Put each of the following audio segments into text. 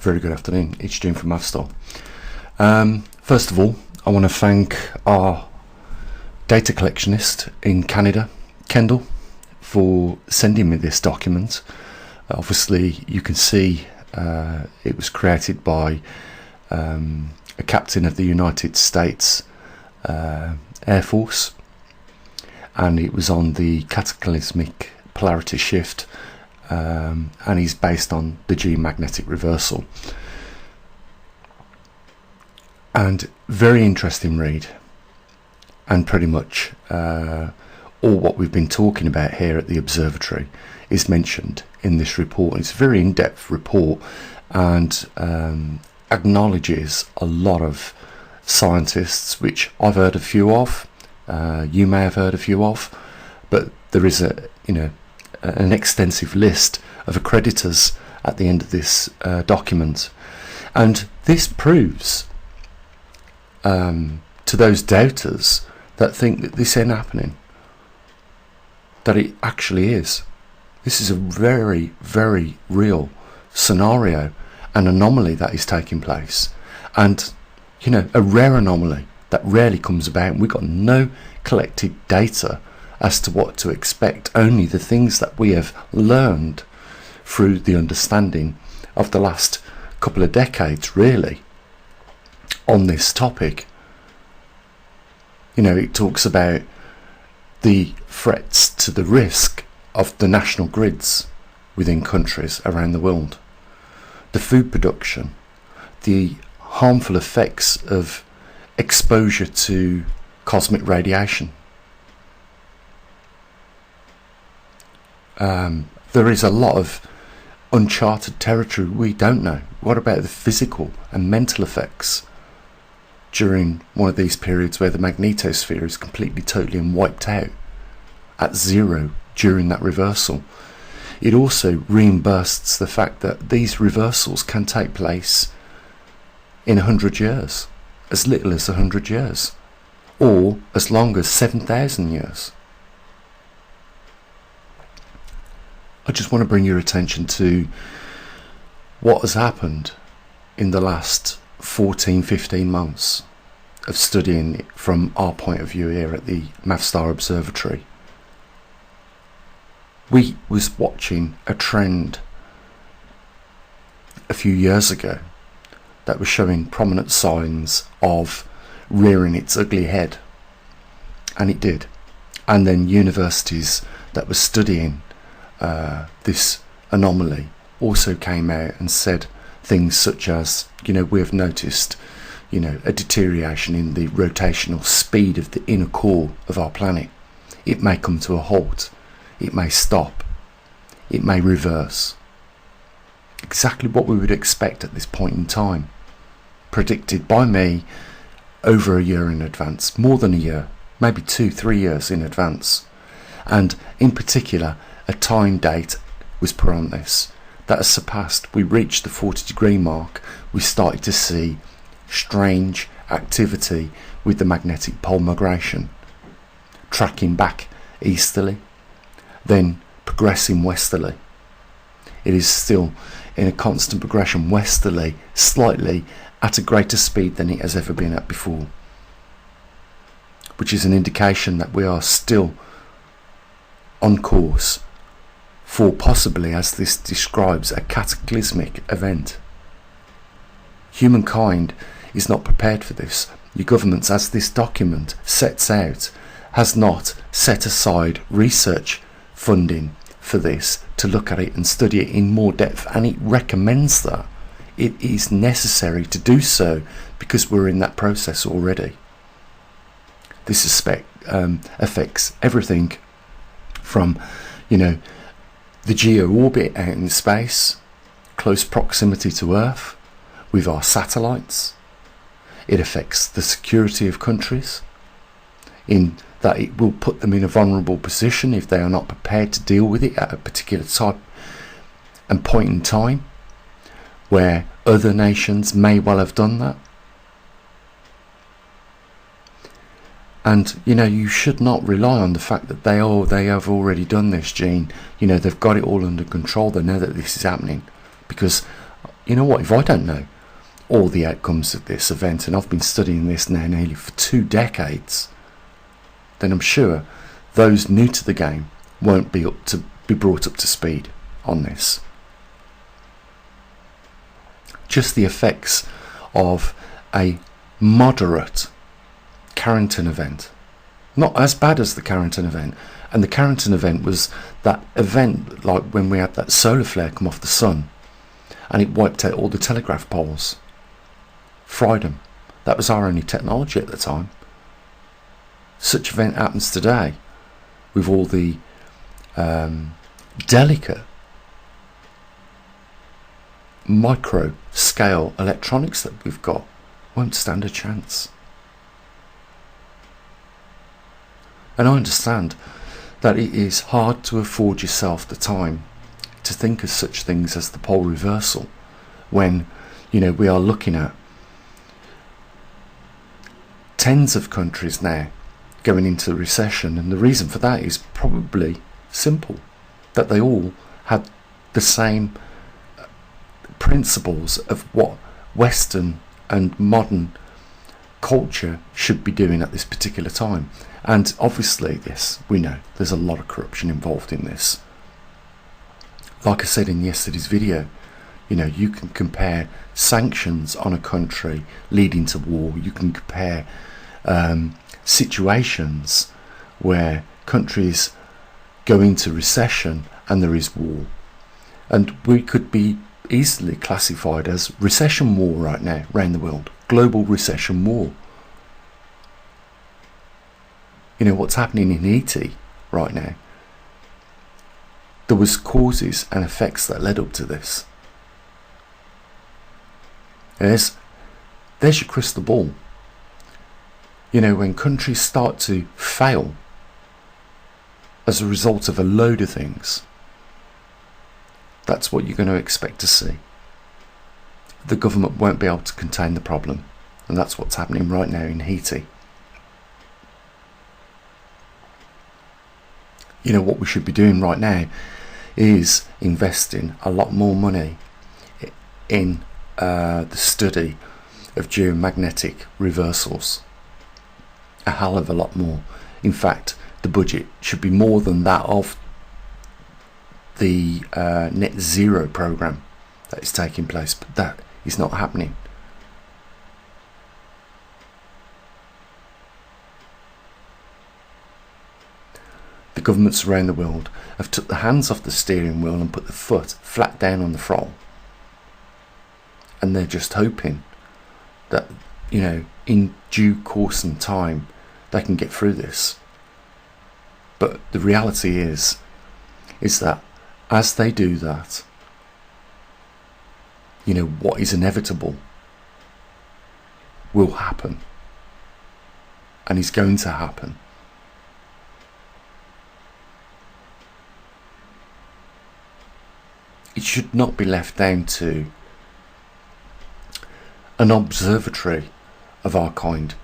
Very good afternoon. It's Gene from maverickstar. First of all, I want to thank our data collectionist in Canada, Kendall, for sending me this document. Obviously, you can see it was created by a captain of the United States Air Force, and it was on the cataclysmic polarity shift, and he's based on the geomagnetic reversal. And very interesting read, and pretty much all what we've been talking about here at the observatory is mentioned in this report. It's a very in-depth report, and acknowledges a lot of scientists, which I've heard a few of, you may have heard a few of, but there is an extensive list of accreditors at the end of this document. And this proves to those doubters that think that this ain't happening, that it actually is. This is a very, very real scenario, an anomaly that is taking place, and a rare anomaly that rarely comes about. We've got no collected data as to what to expect, only the things that we have learned through the understanding of the last couple of decades, really, on this topic. It talks about the threats to the risk of the national grids within countries around the world, the food production, the harmful effects of exposure to cosmic radiation. There is a lot of uncharted territory we don't know. What about the physical and mental effects during one of these periods where the magnetosphere is completely, totally and wiped out at zero during that reversal? It also reimburses the fact that these reversals can take place in 100 years, as little as 100 years, or as long as 7,000 years. I just want to bring your attention to what has happened in the last 14-15 months of studying it from our point of view here at the maverickstar Observatory. We was watching a trend a few years ago that was showing prominent signs of rearing its ugly head, and it did. And then universities that were studying this anomaly also came out and said things such as, we have noticed a deterioration in the rotational speed of the inner core of our planet. It may come to a halt, it may stop, it may reverse. Exactly what we would expect at this point in time, predicted by me over a year in advance, more than a year, maybe 2-3 years in advance. And in particular, a time date was put on this that has surpassed. We reached the 40-degree mark. We started to see strange activity with the magnetic pole migration, tracking back easterly, then progressing westerly. It is still in a constant progression westerly, slightly at a greater speed than it has ever been at before, which is an indication that we are still on course for possibly, as this describes, a cataclysmic event. Humankind is not prepared for this. Your governments, as this document sets out, has not set aside research funding for this to look at it and study it in more depth, and it recommends that. It is necessary to do so because we're in that process already. This affects everything from, the geo-orbit out in space, close proximity to Earth with our satellites. It affects the security of countries, in that it will put them in a vulnerable position if they are not prepared to deal with it at a particular time and point in time, where other nations may well have done that. And you should not rely on the fact that they have already done this, Gene. They've got it all under control. They know that this is happening, because you know what, if I don't know all the outcomes of this event, and I've been studying this now nearly for 2 decades, then I'm sure those new to the game won't be brought up to speed on this. Just the effects of a moderate Carrington event, not as bad as the Carrington event. And the Carrington event was that event like when we had that solar flare come off the sun and it wiped out all the telegraph poles, fried them. That was our only technology at the time. Such event happens today with all the delicate micro scale electronics that we've got. Won't stand a chance. And I understand that it is hard to afford yourself the time to think of such things as the pole reversal when, you know, we are looking at tens of countries now going into recession, and the reason for that is probably simple, that they all had the same principles of what Western and modern culture should be doing at this particular time. And obviously, this, we know there's a lot of corruption involved in this. Like I said in yesterday's video, you know, you can compare sanctions on a country leading to war. You can compare situations where countries go into recession and there is war. And we could be easily classified as recession war right now around the world. Global recession war. You know what's happening in Haiti right now. There was causes and effects that led up to this. There's your crystal ball. You know, when countries start to fail as a result of a load of things, that's what you're going to expect to see. The government won't be able to contain the problem, and that's what's happening right now in Haiti. You know, what we should be doing right now is investing a lot more money in the study of geomagnetic reversals. A hell of a lot more. In fact, the budget should be more than that of the net zero program that is taking place, but that is not happening. The governments around the world have took the hands off the steering wheel and put the foot flat down on the throttle, and they're just hoping that, you know, in due course and time they can get through this. But the reality is that as they do that, you know, what is inevitable will happen, and is going to happen. It should not be left down to an observatory of our kind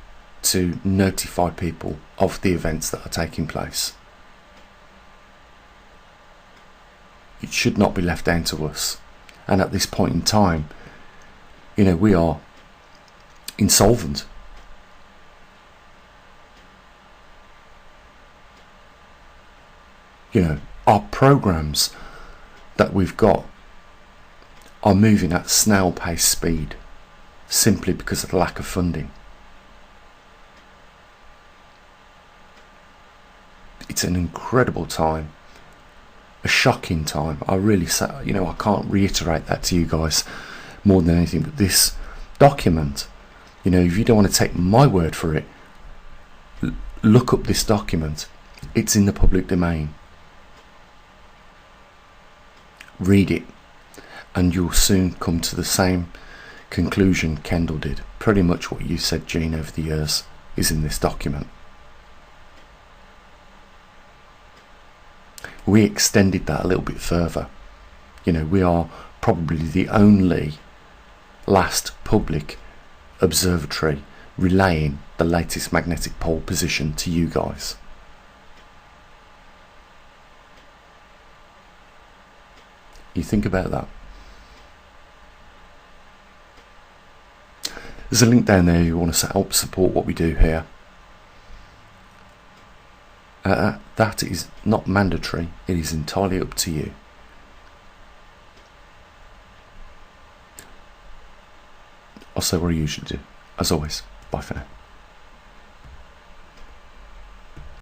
to notify people of the events that are taking place. It should not be left down to us. And at this point in time, you know, we are insolvent. You know, our programs that we've got are moving at snail pace speed simply because of the lack of funding. It's an incredible time, a shocking time. I really say, you know, I can't reiterate that to you guys more than anything, but this document, you know, if you don't want to take my word for it, look up this document. It's in the public domain. Read it, and you'll soon come to the same conclusion Kendall did. Pretty much what you said, Gene, over the years is in this document. We extended that a little bit further. You know, we are probably the only last public observatory relaying the latest magnetic pole position to you guys. You think about that. There's a link down there if you want to help support what we do here. That is not mandatory, it is entirely up to you. I'll say what I usually do. As always, bye for now.